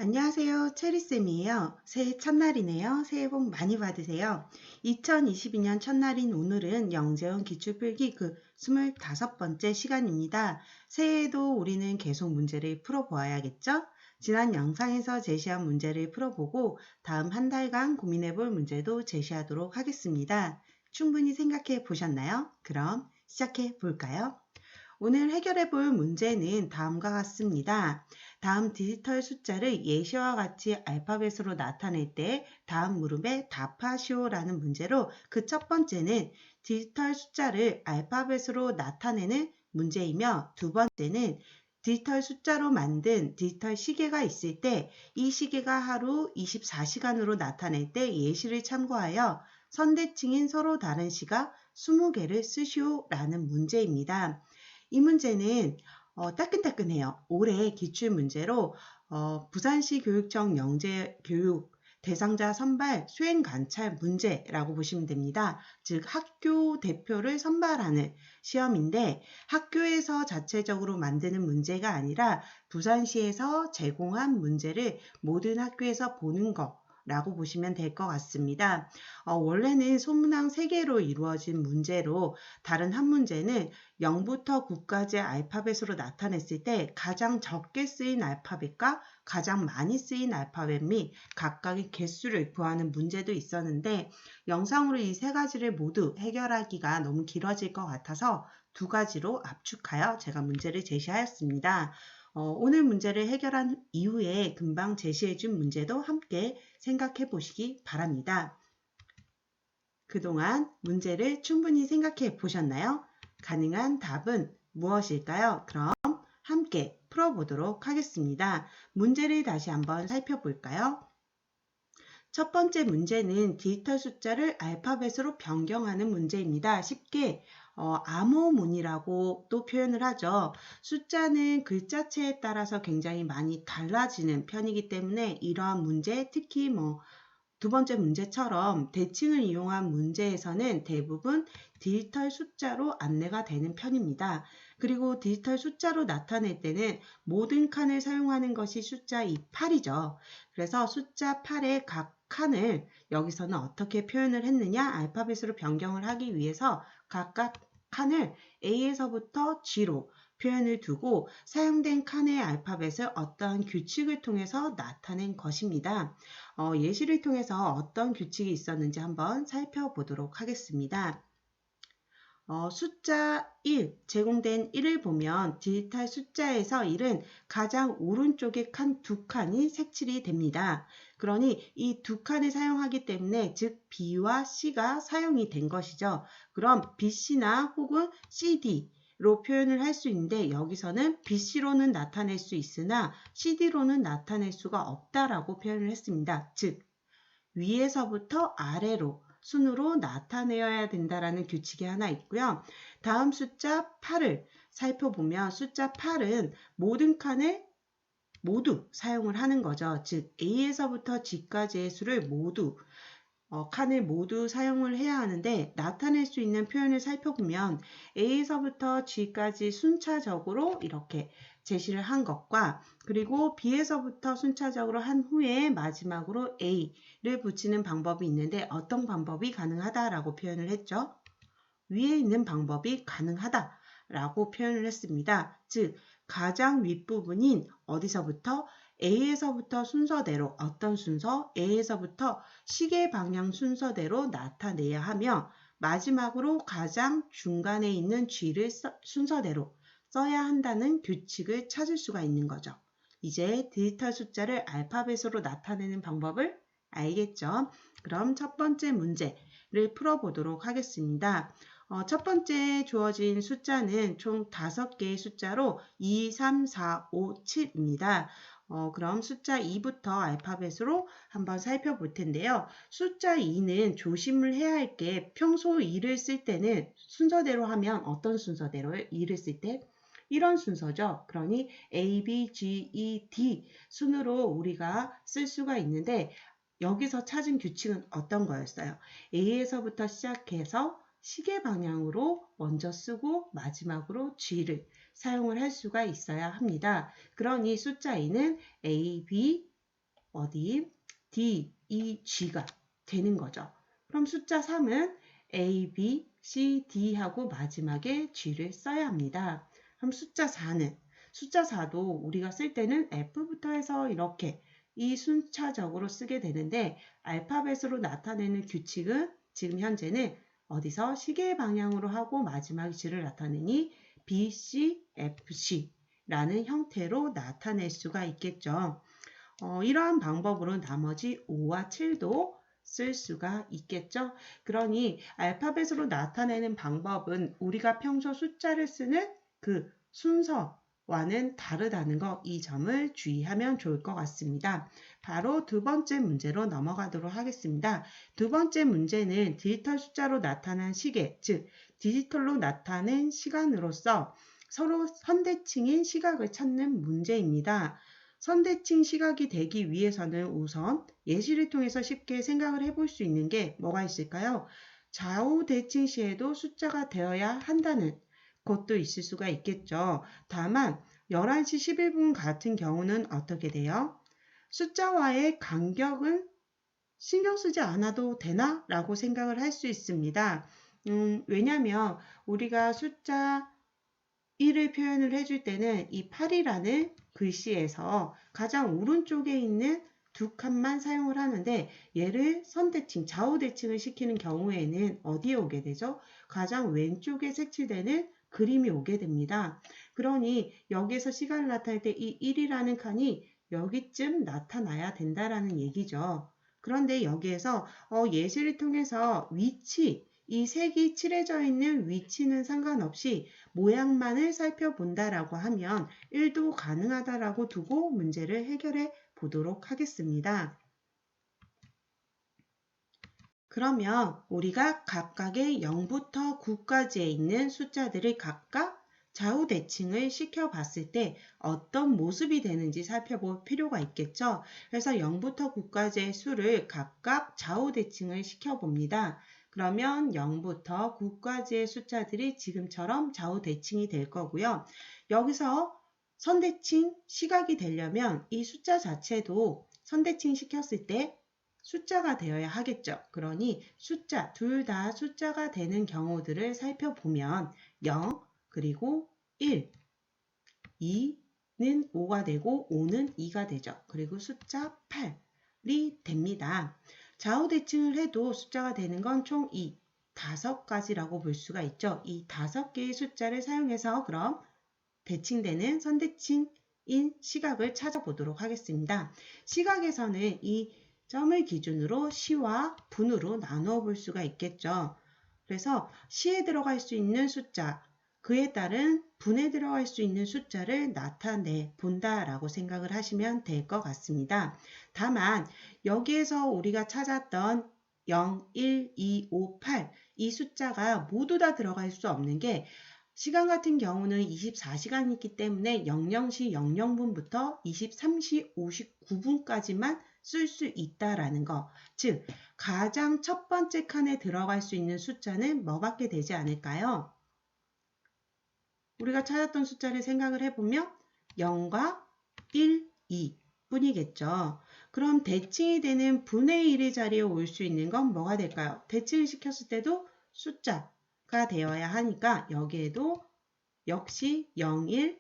안녕하세요. 체리쌤이에요. 새해 첫날이네요. 새해 복 많이 받으세요. 2022년 첫날인 오늘은 영재원 기출필기 그 25번째 시간입니다. 새해에도 우리는 계속 문제를 풀어보아야겠죠? 지난 영상에서 제시한 문제를 풀어보고 다음 한 달간 고민해볼 문제도 제시하도록 하겠습니다. 충분히 생각해 보셨나요? 그럼 시작해 볼까요? 오늘 해결해 볼 문제는 다음과 같습니다. 다음 디지털 숫자를 예시와 같이 알파벳으로 나타낼 때 다음 물음에 답하시오라는 문제로 그 첫 번째는 디지털 숫자를 알파벳으로 나타내는 문제이며 두 번째는 디지털 숫자로 만든 디지털 시계가 있을 때 이 시계가 하루 24시간으로 나타낼 때 예시를 참고하여 선대칭인 서로 다른 시가 20개를 쓰시오라는 문제입니다. 이 문제는 따끈따끈해요. 올해 기출문제로 부산시 교육청 영재교육 대상자 선발 수행 관찰 문제라고 보시면 됩니다. 즉 학교 대표를 선발하는 시험인데 학교에서 자체적으로 만드는 문제가 아니라 부산시에서 제공한 문제를 모든 학교에서 보는 거 라고 보시면 될 것 같습니다. 원래는 소문항 3개로 이루어진 문제로 다른 한 문제는 0부터 9까지의 알파벳으로 나타냈을 때 가장 적게 쓰인 알파벳과 가장 많이 쓰인 알파벳 및 각각의 개수를 구하는 문제도 있었는데 영상으로 이 3가지를 모두 해결하기가 너무 길어질 것 같아서 2가지로 압축하여 제가 문제를 제시하였습니다. 오늘 문제를 해결한 이후에 금방 제시해준 문제도 함께 생각해 보시기 바랍니다. 그동안 문제를 충분히 생각해 보셨나요? 가능한 답은 무엇일까요? 그럼 함께 풀어보도록 하겠습니다. 문제를 다시 한번 살펴볼까요? 첫 번째 문제는 디지털 숫자를 알파벳으로 변경하는 문제입니다. 쉽게 암호문이라고 또 표현을 하죠. 숫자는 글자체에 따라서 굉장히 많이 달라지는 편이기 때문에 이러한 문제, 특히 두 번째 문제처럼 대칭을 이용한 문제에서는 대부분 디지털 숫자로 안내가 되는 편입니다. 그리고 디지털 숫자로 나타낼 때는 모든 칸을 사용하는 것이 숫자 8이죠. 그래서 숫자 8의 각 칸을 여기서는 어떻게 표현을 했느냐? 알파벳으로 변경을 하기 위해서 각각 칸을 A에서부터 G로 표현을 두고 사용된 칸의 알파벳을 어떠한 규칙을 통해서 나타낸 것입니다. 예시를 통해서 어떤 규칙이 있었는지 한번 살펴보도록 하겠습니다. 숫자 1, 제공된 1을 보면 디지털 숫자에서 1은 가장 오른쪽에 칸 2칸이 색칠이 됩니다. 그러니 이 2칸을 사용하기 때문에 즉 B와 C가 사용이 된 것이죠. 그럼 BC나 혹은 CD로 표현을 할 수 있는데 여기서는 BC로는 나타낼 수 있으나 CD로는 나타낼 수가 없다라고 표현을 했습니다. 즉 위에서부터 아래로 순으로 나타내어야 된다라는 규칙이 하나 있고요. 다음 숫자 8을 살펴보면 숫자 8은 모든 칸을 모두 사용을 하는 거죠. 즉 A에서부터 G까지의 수를 모두 칸을 모두 사용을 해야 하는데 나타낼 수 있는 표현을 살펴보면 A에서부터 G까지 순차적으로 이렇게 제시를 한 것과 그리고 B에서부터 순차적으로 한 후에 마지막으로 A를 붙이는 방법이 있는데 어떤 방법이 가능하다라고 표현을 했죠? 위에 있는 방법이 가능하다라고 표현을 했습니다. 즉 가장 윗부분인 어디서부터 A에서부터 순서대로 어떤 순서? A에서부터 시계 방향 순서대로 나타내야 하며 마지막으로 가장 중간에 있는 G를 순서대로 써야 한다는 규칙을 찾을 수가 있는 거죠. 이제 디지털 숫자를 알파벳으로 나타내는 방법을 알겠죠? 그럼 첫 번째 문제를 풀어보도록 하겠습니다. 첫 번째 주어진 숫자는 총 5개의 숫자로 2, 3, 4, 5, 7입니다. 그럼 숫자 2부터 알파벳으로 한번 살펴볼 텐데요. 숫자 2는 조심을 해야 할 게 평소 2를 쓸 때는 순서대로 하면 어떤 순서대로요? 2를 쓸 때? 이런 순서죠. 그러니 A, B, G, E, D 순으로 우리가 쓸 수가 있는데 여기서 찾은 규칙은 어떤 거였어요? A에서부터 시작해서 시계 방향으로 먼저 쓰고 마지막으로 G를 사용을 할 수가 있어야 합니다. 그러니 숫자 2는 A, B, 어디 D, E, G가 되는 거죠. 그럼 숫자 3은 A, B, C, D 하고 마지막에 G를 써야 합니다. 그럼 숫자 4는 숫자 4도 우리가 쓸 때는 F부터 해서 이렇게 이 순차적으로 쓰게 되는데 알파벳으로 나타내는 규칙은 지금 현재는 어디서 시계 방향으로 하고 마지막 G를 나타내니 B, C, F, C 라는 형태로 나타낼 수가 있겠죠. 이러한 방법으로 나머지 5와 7도 쓸 수가 있겠죠. 그러니 알파벳으로 나타내는 방법은 우리가 평소 숫자를 쓰는 그 순서와는 다르다는 거, 이 점을 주의하면 좋을 것 같습니다. 바로 두 번째 문제로 넘어가도록 하겠습니다. 두 번째 문제는 디지털 숫자로 나타난 시계, 즉 디지털로 나타낸 시간으로서 서로 선대칭인 시각을 찾는 문제입니다. 선대칭 시각이 되기 위해서는 우선 예시를 통해서 쉽게 생각을 해볼 수 있는 게 뭐가 있을까요? 좌우 대칭 시에도 숫자가 되어야 한다는 것도 있을 수가 있겠죠. 다만 11시 11분 같은 경우는 어떻게 돼요? 숫자와의 간격은 신경 쓰지 않아도 되나? 라고 생각을 할 수 있습니다. 왜냐하면 우리가 숫자 1을 표현을 해줄 때는 이 8이라는 글씨에서 가장 오른쪽에 있는 두 칸만 사용을 하는데 얘를 선대칭, 좌우대칭을 시키는 경우에는 어디에 오게 되죠? 가장 왼쪽에 색칠되는 그림이 오게 됩니다. 그러니 여기에서 시간을 나타낼 때 이 1이라는 칸이 여기쯤 나타나야 된다라는 얘기죠. 그런데 여기에서 예시를 통해서 위치, 이 색이 칠해져 있는 위치는 상관없이 모양만을 살펴본다라고 하면 1도 가능하다라고 두고 문제를 해결해 보도록 하겠습니다. 그러면 우리가 각각의 0부터 9까지에 있는 숫자들을 각각 좌우 대칭을 시켜봤을 때 어떤 모습이 되는지 살펴볼 필요가 있겠죠. 그래서 0부터 9까지의 수를 각각 좌우 대칭을 시켜봅니다. 그러면 0부터 9까지의 숫자들이 지금처럼 좌우 대칭이 될 거고요. 여기서 선대칭 시각이 되려면 이 숫자 자체도 선대칭 시켰을 때 숫자가 되어야 하겠죠. 그러니 숫자, 둘 다 숫자가 되는 경우들을 살펴보면 0, 그리고 1, 2는 5가 되고 5는 2가 되죠. 그리고 숫자 8이 됩니다. 좌우 대칭을 해도 숫자가 되는 건 총 5가지라고 볼 수가 있죠. 이 5개의 숫자를 사용해서 그럼 대칭되는 선대칭인 시각을 찾아보도록 하겠습니다. 시각에서는 이 점을 기준으로 시와 분으로 나누어 볼 수가 있겠죠. 그래서 시에 들어갈 수 있는 숫자, 그에 따른 분에 들어갈 수 있는 숫자를 나타내 본다라고 생각을 하시면 될 것 같습니다. 다만 여기에서 우리가 찾았던 0, 1, 2, 5, 8 이 숫자가 모두 다 들어갈 수 없는 게 시간 같은 경우는 24시간이 있기 때문에 00시 00분부터 23시 59분까지만 쓸 수 있다라는 거. 즉, 가장 첫 번째 칸에 들어갈 수 있는 숫자는 뭐밖에 되지 않을까요? 우리가 찾았던 숫자를 생각을 해보면 0과 1, 2 뿐이겠죠. 그럼 대칭이 되는 분의 1의 자리에 올 수 있는 건 뭐가 될까요? 대칭을 시켰을 때도 숫자가 되어야 하니까 여기에도 역시 0, 1,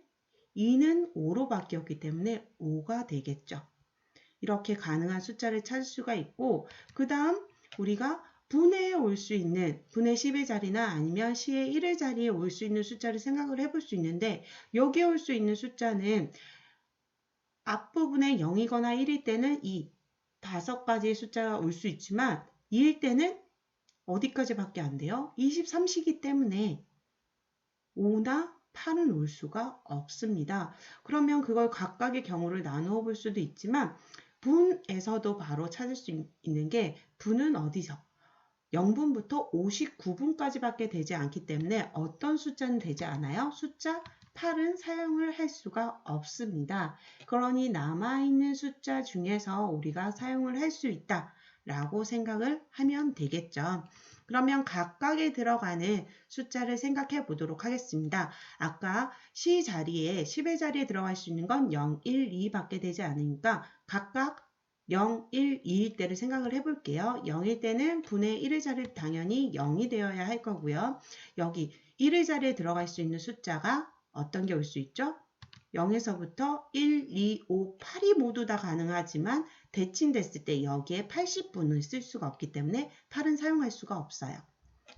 2는 5로 바뀌었기 때문에 5가 되겠죠. 이렇게 가능한 숫자를 찾을 수가 있고 그 다음 우리가 분해에 올 수 있는 분의 10의 자리나 아니면 시의 1의 자리에 올 수 있는 숫자를 생각을 해볼 수 있는데 여기에 올 수 있는 숫자는 앞부분에 0이거나 1일 때는 이 5가지의 숫자가 올 수 있지만 2일 때는 어디까지밖에 안 돼요? 23시기 때문에 5나 8은 올 수가 없습니다. 그러면 그걸 각각의 경우를 나누어 볼 수도 있지만 분에서도 바로 찾을 수 있는 게 분은 어디서? 0분부터 59분까지밖에 되지 않기 때문에 어떤 숫자는 되지 않아요? 숫자 8은 사용을 할 수가 없습니다. 그러니 남아있는 숫자 중에서 우리가 사용을 할 수 있다 라고 생각을 하면 되겠죠. 그러면 각각에 들어가는 숫자를 생각해 보도록 하겠습니다. 아까 시 자리에 10의 자리에 들어갈 수 있는 건 0, 1, 2밖에 되지 않으니까 각각 0, 1, 2일 때를 생각을 해볼게요. 0일 때는 분의 1의 자리를 당연히 0이 되어야 할 거고요. 여기 1의 자리에 들어갈 수 있는 숫자가 어떤 게 올 수 있죠? 0에서부터 1, 2, 5, 8이 모두 다 가능하지만 대칭됐을 때 여기에 80분을 쓸 수가 없기 때문에 8은 사용할 수가 없어요.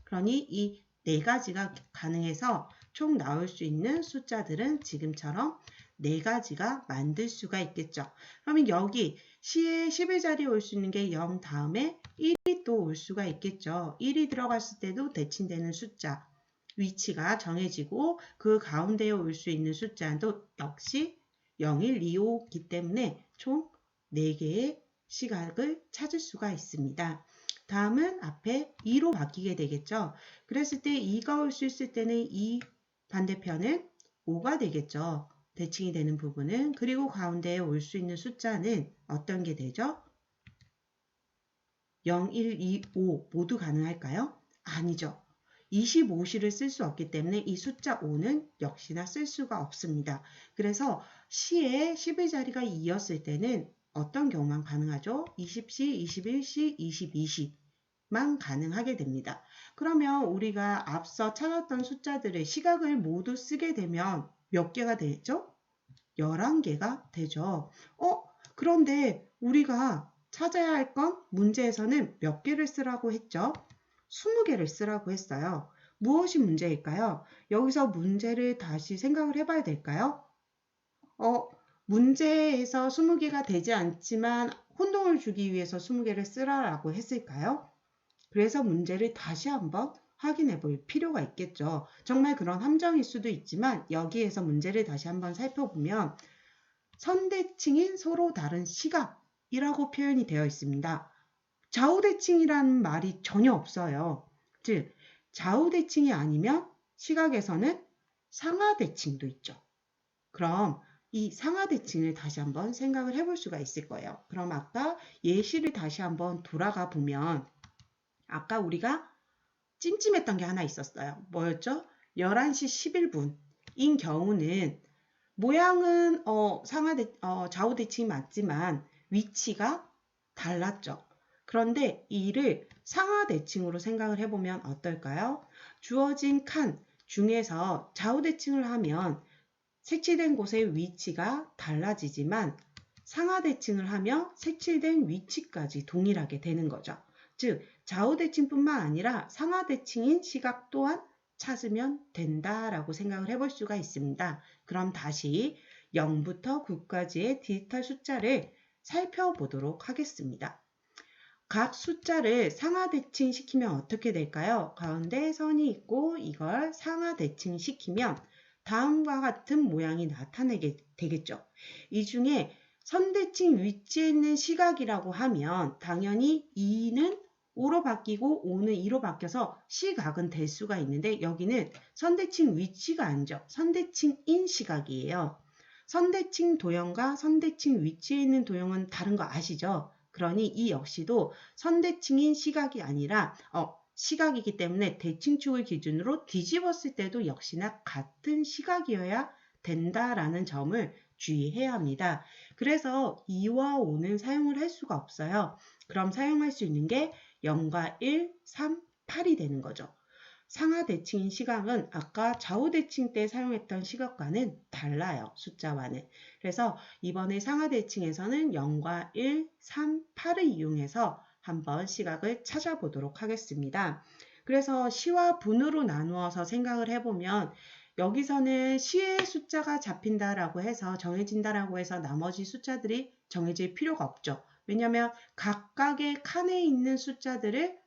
그러니 이 네 가지가 가능해서 총 나올 수 있는 숫자들은 지금처럼 네 가지가 만들 수가 있겠죠. 그러면 여기 C의 10의 자리에 올 수 있는 게 0 다음에 1이 또 올 수가 있겠죠. 1이 들어갔을 때도 대칭되는 숫자 위치가 정해지고 그 가운데에 올 수 있는 숫자도 역시 0, 1, 2, 5이기 때문에 총 4개의 시각을 찾을 수가 있습니다. 다음은 앞에 2로 바뀌게 되겠죠. 그랬을 때 2가 올 수 있을 때는 2 반대편은 5가 되겠죠. 대칭이 되는 부분은. 그리고 가운데에 올 수 있는 숫자는 어떤 게 되죠? 0, 1, 2, 5 모두 가능할까요? 아니죠. 25시를 쓸 수 없기 때문에 이 숫자 5는 역시나 쓸 수가 없습니다. 그래서 C의 10의 자리가 2였을 때는 어떤 경우만 가능하죠? 20시, 21시, 22시만 가능하게 됩니다. 그러면 우리가 앞서 찾았던 숫자들의 시각을 모두 쓰게 되면 몇 개가 되죠? 11개가 되죠. 그런데 우리가 찾아야 할 건 문제에서는 몇 개를 쓰라고 했죠? 20개를 쓰라고 했어요. 무엇이 문제일까요? 여기서 문제를 다시 생각을 해봐야 될까요? 문제에서 20개가 되지 않지만 혼동을 주기 위해서 20개를 쓰라고 했을까요? 그래서 문제를 다시 한번 확인해 볼 필요가 있겠죠. 정말 그런 함정일 수도 있지만 여기에서 문제를 다시 한번 살펴보면 선대칭인 서로 다른 시각이라고 표현이 되어 있습니다. 좌우대칭이라는 말이 전혀 없어요. 즉, 좌우대칭이 아니면 시각에서는 상하대칭도 있죠. 그럼 이 상하대칭을 다시 한번 생각을 해볼 수가 있을 거예요. 그럼 아까 예시를 다시 한번 돌아가 보면 아까 우리가 찜찜했던 게 하나 있었어요. 뭐였죠? 11시 11분인 경우는 모양은 좌우대칭이 맞지만 위치가 달랐죠. 그런데 이를 상하대칭으로 생각을 해보면 어떨까요? 주어진 칸 중에서 좌우대칭을 하면 색칠된 곳의 위치가 달라지지만 상하대칭을 하면 색칠된 위치까지 동일하게 되는 거죠. 즉, 좌우대칭뿐만 아니라 상하대칭인 시각 또한 찾으면 된다라고 생각을 해볼 수가 있습니다. 그럼 다시 0부터 9까지의 디지털 숫자를 살펴보도록 하겠습니다. 각 숫자를 상하대칭 시키면 어떻게 될까요? 가운데 선이 있고 이걸 상하대칭 시키면 다음과 같은 모양이 나타나게 되겠죠. 이 중에 선대칭 위치에 있는 시각이라고 하면 당연히 2는 5로 바뀌고 5는 2로 바뀌어서 시각은 될 수가 있는데 여기는 선대칭 위치가 아니죠. 선대칭인 시각이에요. 선대칭 도형과 선대칭 위치에 있는 도형은 다른 거 아시죠? 그러니 이 역시도 선대칭인 시각이 아니라 시각이기 때문에 대칭축을 기준으로 뒤집었을 때도 역시나 같은 시각이어야 된다라는 점을 주의해야 합니다. 그래서 2와 5는 사용을 할 수가 없어요. 그럼 사용할 수 있는 게 0과 1, 3, 8이 되는 거죠. 상하대칭인 시각은 아까 좌우대칭 때 사용했던 시각과는 달라요. 숫자와는. 그래서 이번에 상하대칭에서는 0과 1, 3, 8을 이용해서 한번 시각을 찾아보도록 하겠습니다. 그래서 시와 분으로 나누어서 생각을 해보면 여기서는 시의 숫자가 잡힌다라고 해서 정해진다라고 해서 나머지 숫자들이 정해질 필요가 없죠. 왜냐하면 각각의 칸에 있는 숫자들을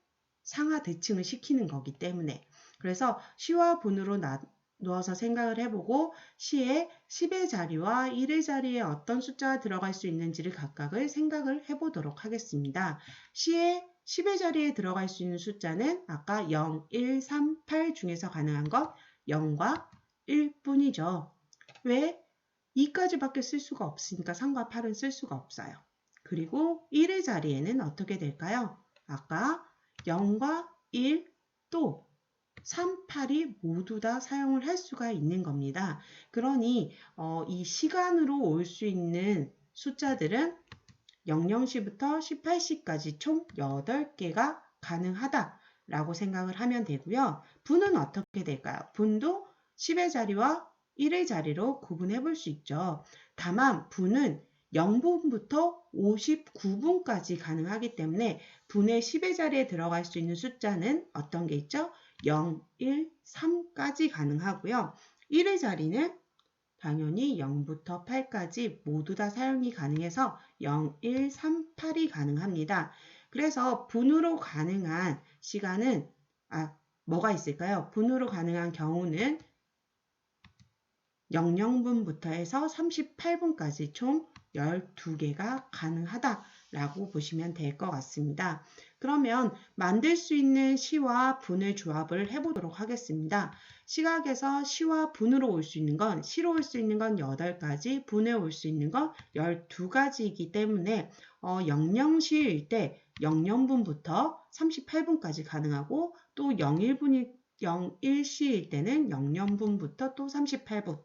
상하대칭을 시키는 거기 때문에. 그래서 시와 분으로 나누어서 생각을 해보고 시의 10의 자리와 1의 자리에 어떤 숫자가 들어갈 수 있는지를 각각을 생각을 해보도록 하겠습니다. 시의 10의 자리에 들어갈 수 있는 숫자는 아까 0, 1, 3, 8 중에서 가능한 건 0과 1뿐이죠. 왜? 2까지밖에 쓸 수가 없으니까 3과 8은 쓸 수가 없어요. 그리고 1의 자리에는 어떻게 될까요? 아까 0과 1, 또 3, 8이 모두 다 사용을 할 수가 있는 겁니다. 그러니 이 시간으로 올 수 있는 숫자들은 00시부터 18시까지 총 8개가 가능하다라고 생각을 하면 되고요. 분은 어떻게 될까요? 분도 10의 자리와 1의 자리로 구분해 볼 수 있죠. 다만 분은 0분부터 59분까지 가능하기 때문에 분의 10의 자리에 들어갈 수 있는 숫자는 어떤 게 있죠? 0, 1, 3까지 가능하고요. 1의 자리는 당연히 0부터 8까지 모두 다 사용이 가능해서 0, 1, 3, 8이 가능합니다. 그래서 분으로 가능한 시간은 뭐가 있을까요? 분으로 가능한 경우는 00분부터 해서 38분까지 총 12개가 가능하다라고 보시면 될 것 같습니다. 그러면 만들 수 있는 시와 분의 조합을 해보도록 하겠습니다. 시각에서 시와 분으로 올 수 있는 건, 시로 올 수 있는 건 8가지, 분에 올 수 있는 건 12가지이기 때문에 00시일 때 00분부터 38분까지 가능하고 또 01시일 때는 00분부터 또 38분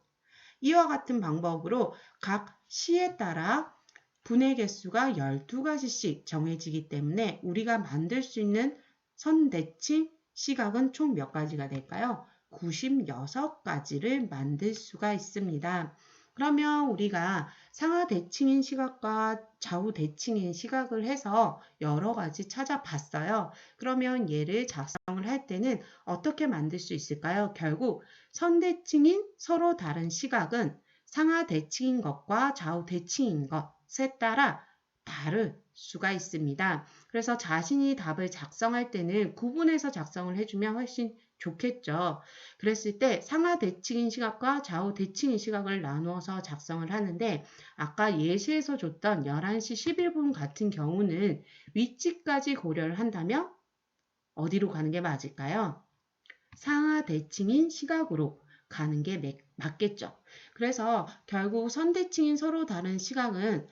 이와 같은 방법으로 각 시에 따라 분의 개수가 12가지씩 정해지기 때문에 우리가 만들 수 있는 선대칭 시각은 총 몇 가지가 될까요? 96가지를 만들 수가 있습니다. 그러면 우리가 상하대칭인 시각과 좌우대칭인 시각을 해서 여러 가지 찾아봤어요. 그러면 얘를 작성을 할 때는 어떻게 만들 수 있을까요? 결국 선대칭인 서로 다른 시각은 상하대칭인 것과 좌우대칭인 것에 따라 다를 수가 있습니다. 그래서 자신이 답을 작성할 때는 구분해서 작성을 해주면 훨씬 좋겠죠. 그랬을 때 상하대칭인 시각과 좌우대칭인 시각을 나누어서 작성을 하는데 아까 예시에서 줬던 11시 11분 같은 경우는 위치까지 고려를 한다면 어디로 가는 게 맞을까요? 상하대칭인 시각으로 가는 게 맞겠죠. 그래서 결국 선대칭인 서로 다른 시각은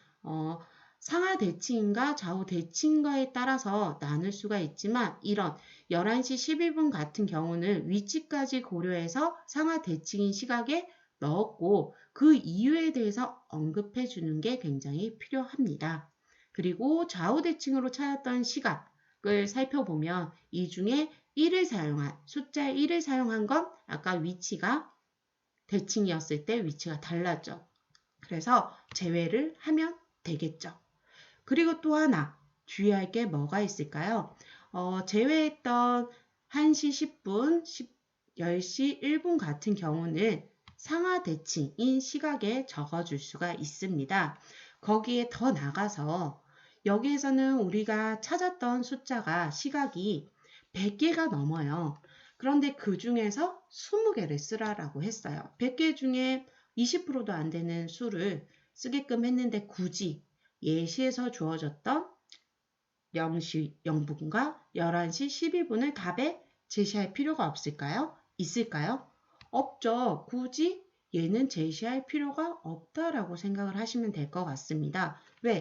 상하대칭인가 좌우대칭인가에 따라서 나눌 수가 있지만 이런 11시 11분 같은 경우는 위치까지 고려해서 상하대칭인 시각에 넣었고 그 이유에 대해서 언급해 주는 게 굉장히 필요합니다. 그리고 좌우대칭으로 찾았던 시각을 살펴보면 이 중에 1을 사용한 숫자 1을 사용한 건 아까 위치가 대칭이었을 때 위치가 달랐죠. 그래서 제외를 하면 되겠죠. 그리고 또 하나 주의할 게 뭐가 있을까요? 제외했던 1시 10분, 10시 1분 같은 경우는 상하대칭인 시각에 적어줄 수가 있습니다. 거기에 더 나가서 여기에서는 우리가 찾았던 숫자가 시각이 100개가 넘어요. 그런데 그 중에서 20개를 쓰라라고 했어요. 100개 중에 20%도 안 되는 수를 쓰게끔 했는데 굳이 예시에서 주어졌던 0시 0분과 11시 12분을 답에 제시할 필요가 없을까요? 있을까요? 없죠. 굳이 얘는 제시할 필요가 없다라고 생각을 하시면 될 것 같습니다. 왜?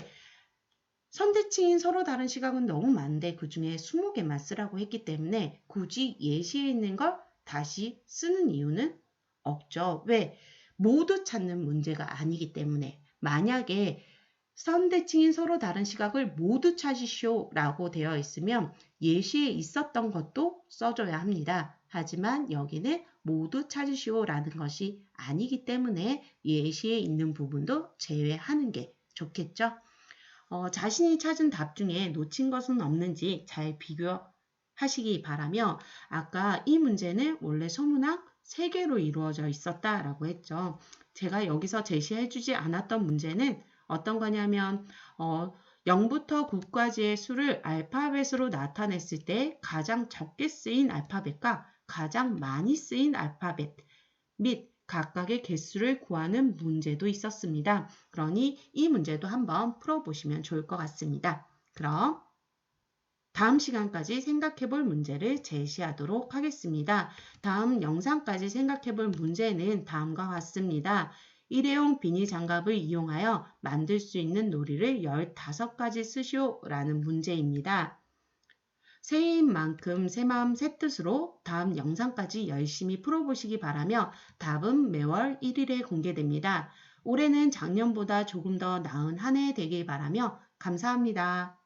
선대칭인 서로 다른 시각은 너무 많은데 그 중에 20개만 쓰라고 했기 때문에 굳이 예시에 있는 걸 다시 쓰는 이유는 없죠. 왜? 모두 찾는 문제가 아니기 때문에 만약에 선대칭인 서로 다른 시각을 모두 찾으시오 라고 되어 있으면 예시에 있었던 것도 써줘야 합니다. 하지만 여기는 모두 찾으시오 라는 것이 아니기 때문에 예시에 있는 부분도 제외하는 게 좋겠죠. 자신이 찾은 답 중에 놓친 것은 없는지 잘 비교하시기 바라며 아까 이 문제는 원래 소문학 3개로 이루어져 있었다라고 했죠. 제가 여기서 제시해주지 않았던 문제는 어떤 거냐면 0부터 9까지의 수를 알파벳으로 나타냈을 때 가장 적게 쓰인 알파벳과 가장 많이 쓰인 알파벳 및 각각의 개수를 구하는 문제도 있었습니다. 그러니 이 문제도 한번 풀어보시면 좋을 것 같습니다. 그럼 다음 시간까지 생각해 볼 문제를 제시하도록 하겠습니다. 다음 영상까지 생각해 볼 문제는 다음과 같습니다. 일회용 비닐 장갑을 이용하여 만들 수 있는 놀이를 15가지 쓰시오 라는 문제입니다. 새해인 만큼 새마음 새뜻으로 다음 영상까지 열심히 풀어보시기 바라며 답은 매월 1일에 공개됩니다. 올해는 작년보다 조금 더 나은 한 해 되길 바라며 감사합니다.